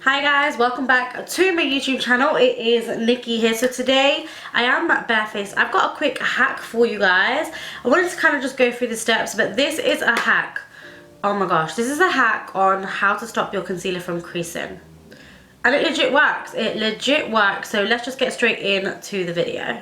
Hi guys, welcome back to my YouTube channel. It is Nikki here. So today I am barefaced. I've got a quick hack for you guys. I wanted to kind of just go through the steps, but this is a hack. Oh my gosh, this is a hack on how to stop your concealer from creasing. And it legit works. It legit works. So let's just get straight into the video.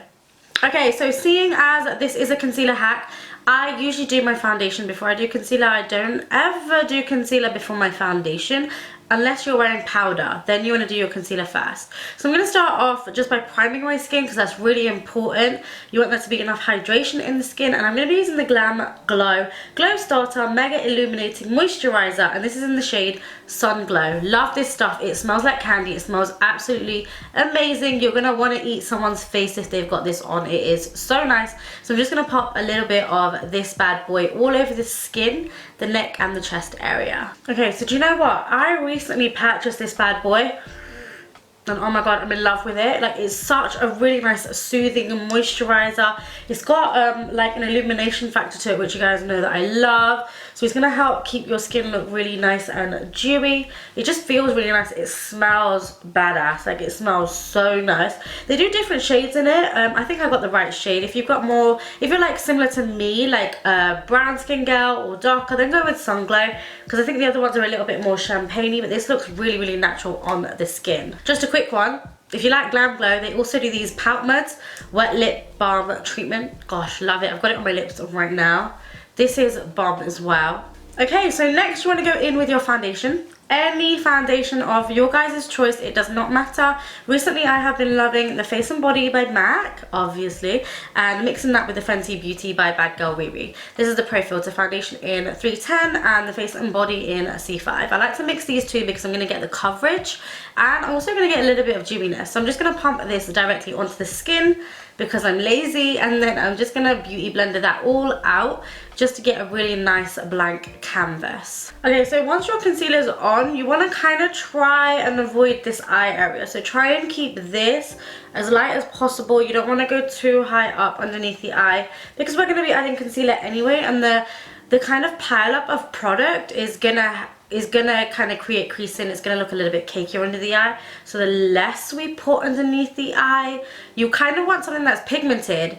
Okay, so seeing as this is a concealer hack, I usually do my foundation before I do concealer. I don't ever do concealer before my foundation unless you're wearing powder. Then you want to do your concealer first. So I'm going to start off just by priming my skin because that's really important. You want there to be enough hydration in the skin, and I'm going to be using the Glam Glow Starter Mega Illuminating Moisturizer, and this is in the shade Sun Glow. Love this stuff. It smells like candy. It smells absolutely amazing. You're going to want to eat someone's face if they've got this on. It is so nice. So I'm just going to pop a little bit of this bad boy all over the skin, the neck and the chest area. Okay, so do you know what? I recently purchased this bad boy and oh my god, I'm in love with it. Like, it's such a really nice soothing moisturizer. It's got like an illumination factor to it, which you guys know that I love. So it's gonna help keep your skin look really nice and dewy. It just feels really nice. It smells badass. Like, it smells so nice. They do different shades in it. I think I got the right shade. If you've got more, if you're like similar to me, like a brown skin girl or darker, then go with Sun Glow, because I think the other ones are a little bit more champagne-y, but this looks really, really natural on the skin. Just a quick one. If you like Glam Glow, they also do these Pout Muds wet lip balm treatment. Gosh, love it. I've got it on my lips right now. This is bomb as well. Okay, so next you want to go in with your foundation. Any foundation of your guys' choice, it does not matter. Recently I have been loving the Face and Body by MAC, obviously, and mixing that with the Fenty Beauty by Bad Girl Riri. This is the Pro Filter foundation in 310 and the Face and Body in C5. I like to mix these two because I'm going to get the coverage and I'm also going to get a little bit of dewiness. So I'm just going to pump this directly onto the skin because I'm lazy, and then I'm just going to beauty blender that all out just to get a really nice blank canvas. Okay, so once your concealer's on, you want to kind of try and avoid this eye area. So try and keep this as light as possible. You don't want to go too high up underneath the eye because we're going to be adding concealer anyway, and the kind of pile up of product is gonna kind of create creasing. It's gonna look a little bit cakier under the eye. So the less we put underneath the eye, you kind of want something that's pigmented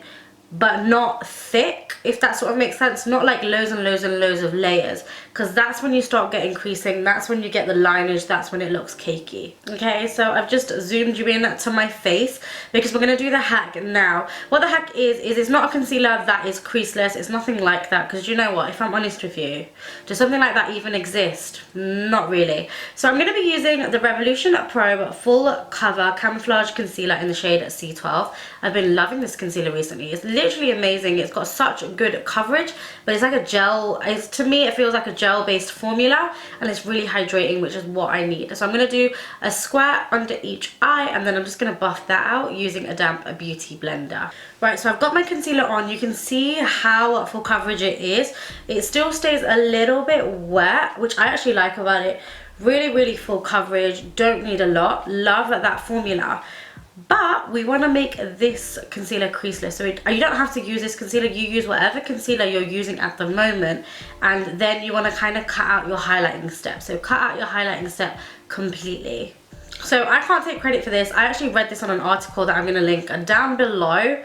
but not thick, if that sort of makes sense. Not like loads and loads and loads of layers, because that's when you start getting creasing. That's when you get the lineage. That's when it looks cakey. Okay, so I've just zoomed you in to my face because we're going to do the hack now. What the hack is it's not a concealer that is creaseless. It's nothing like that, because you know what, if I'm honest with you, does something like that even exist? Not really. So I'm going to be using the REVLON Pro Full Cover Camouflage Concealer in the shade C12. I've been loving this concealer recently. It's literally amazing. It's got such good coverage, but it's like a gel. To me, it feels like a gel based formula, and it's really hydrating, which is what I need. So I'm going to do a square under each eye, and then I'm just going to buff that out using a damp beauty blender. Right, so I've got my concealer on. You can see how full coverage it is. It still stays a little bit wet, which I actually like about it. Really, really full coverage. Don't need a lot. Love that formula. But we want to make this concealer creaseless, so you don't have to use this concealer. You use whatever concealer you're using at the moment, and then you want to kind of cut out your highlighting step. So cut out your highlighting step completely. So I can't take credit for this. I actually read this on an article that I'm going to link down below.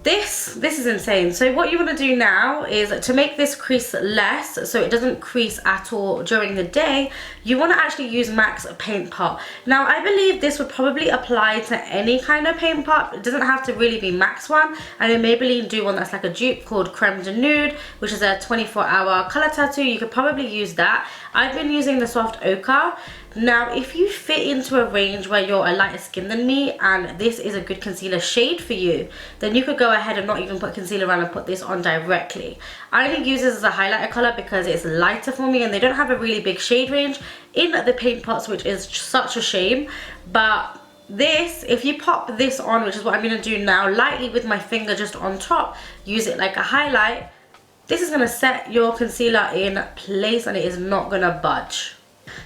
This is insane. So what you want to do now is to make this crease less, so it doesn't crease at all during the day, you want to actually use MAC's paint pot. Now I believe this would probably apply to any kind of paint pot. It doesn't have to really be MAC's one. I know Maybelline do one that's like a dupe called Creme de Nude, which is a 24-hour color tattoo. You could probably use that. I've been using the soft ochre. Now if you fit into a range where you're a lighter skin than me and this is a good concealer shade for you, then you could go ahead and not even put concealer on and put this on directly. I only use this as a highlighter color because it's lighter for me, and they don't have a really big shade range in the paint pots, which is such a shame. But this, if you pop this on, which is what I'm going to do now, lightly with my finger just on top, use it like a highlight, this is going to set your concealer in place and it is not going to budge.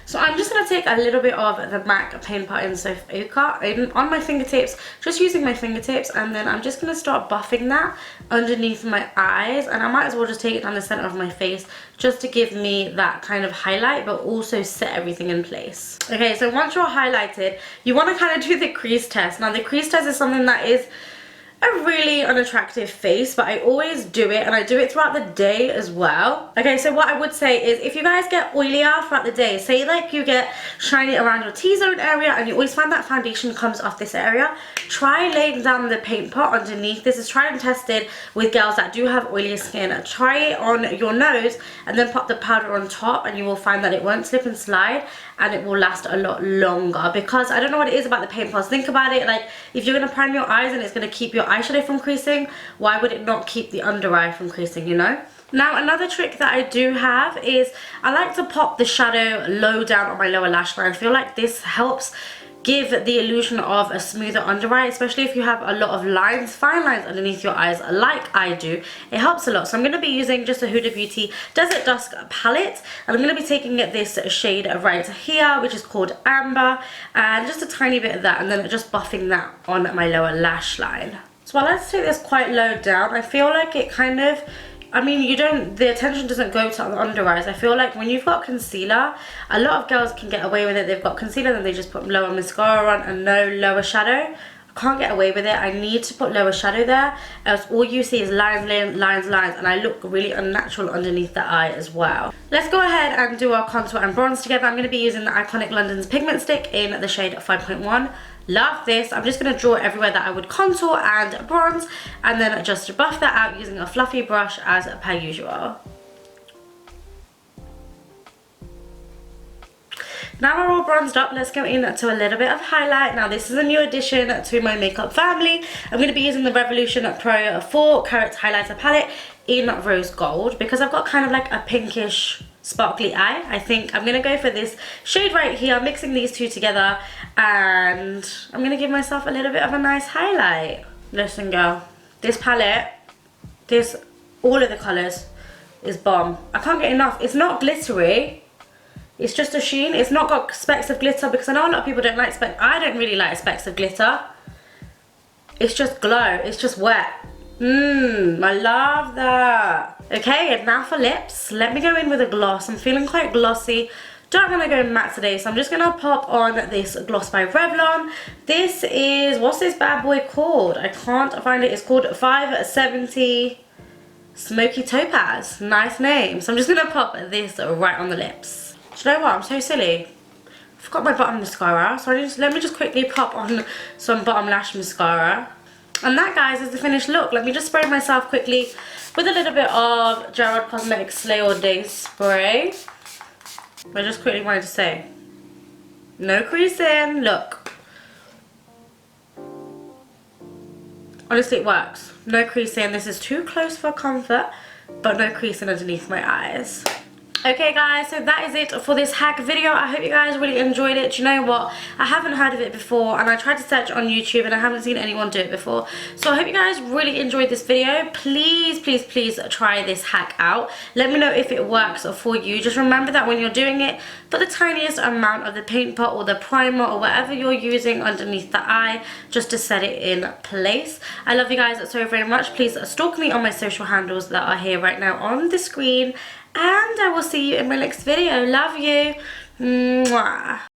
So I'm just going to take a little bit of the MAC Paint Pot in Soft Ochre on my fingertips, just using my fingertips, and then I'm just going to start buffing that underneath my eyes, and I might as well just take it down the center of my face just to give me that kind of highlight but also set everything in place. Okay, so once you're highlighted, you want to kind of do the crease test. Now the crease test is something that is a really unattractive face, but I always do it, and I do it throughout the day as well. Okay, so what I would say is if you guys get oilier throughout the day, say like you get shiny around your T-zone area and you always find that foundation comes off this area, try laying down the paint pot underneath. This is tried and tested with girls that do have oily skin. Try it on your nose and then pop the powder on top, and you will find that it won't slip and slide, and it will last a lot longer. Because I don't know what it is about the paint pots. Think about it, like if you're going to prime your eyes and it's going to keep your eyeshadow from creasing, why would it not keep the under eye from creasing, you know? Now another trick that I do have is I like to pop the shadow low down on my lower lash line. I feel like this helps give the illusion of a smoother under eye, especially if you have a lot of lines, fine lines underneath your eyes like I do. It helps a lot. So I'm going to be using just a Huda Beauty Desert Dusk palette, and I'm going to be taking this shade right here, which is called Amber, and just a tiny bit of that, and then just buffing that on my lower lash line. So while I take this quite low down, I feel like it kind of, I mean, the attention doesn't go to the under eyes. I feel like when you've got concealer, a lot of girls can get away with it. They've got concealer, then they just put lower mascara on and no lower shadow. I can't get away with it. I need to put lower shadow there, else all you see is lines, lines, lines, and I look really unnatural underneath the eye as well. Let's go ahead and do our contour and bronze together. I'm going to be using the Iconic London's Pigment Stick in the shade 5.1. Love this. I'm just going to draw everywhere that I would contour and bronze, and then just buff that out using a fluffy brush as per usual. Now we're all bronzed up, let's go into a little bit of highlight. Now this is a new addition to my makeup family. I'm going to be using the REVLON Pro 4 Carat Highlighter Palette in Rose Gold because I've got kind of like a pinkish sparkly eye. I think I'm going to go for this shade right here, mixing these two together, and I'm going to give myself a little bit of a nice highlight. Listen girl, this palette, all of the colours is bomb. I can't get enough. It's not glittery. It's just a sheen. It's not got specks of glitter, because I know a lot of people don't like specks. I don't really like specks of glitter. It's just glow. It's just wet. I love that. Okay, and now for lips. Let me go in with a gloss. I'm feeling quite glossy. Don't want to go matte today, so I'm just going to pop on this gloss by Revlon. This is, what's this bad boy called? I can't find it. It's called 570 Smoky Topaz. Nice name. So I'm just going to pop this right on the lips. Do you know what? I'm so silly. I forgot my bottom mascara, so let me just quickly pop on some bottom lash mascara. And that, guys, is the finished look. Let me just spray myself quickly with a little bit of Gerard Cosmetics Slay All Day spray. I just quickly wanted to say, no creasing. Look. Honestly, it works. No creasing. This is too close for comfort, but no creasing underneath my eyes. Okay guys, so that is it for this hack video. I hope you guys really enjoyed it. Do you know what? I haven't heard of it before, and I tried to search on YouTube and I haven't seen anyone do it before. So I hope you guys really enjoyed this video. Please, please, please try this hack out. Let me know if it works for you. Just remember that when you're doing it, put the tiniest amount of the paint pot or the primer or whatever you're using underneath the eye just to set it in place. I love you guys so very much. Please stalk me on my social handles that are here right now on the screen. And I will see you in my next video. Love you. Mwah.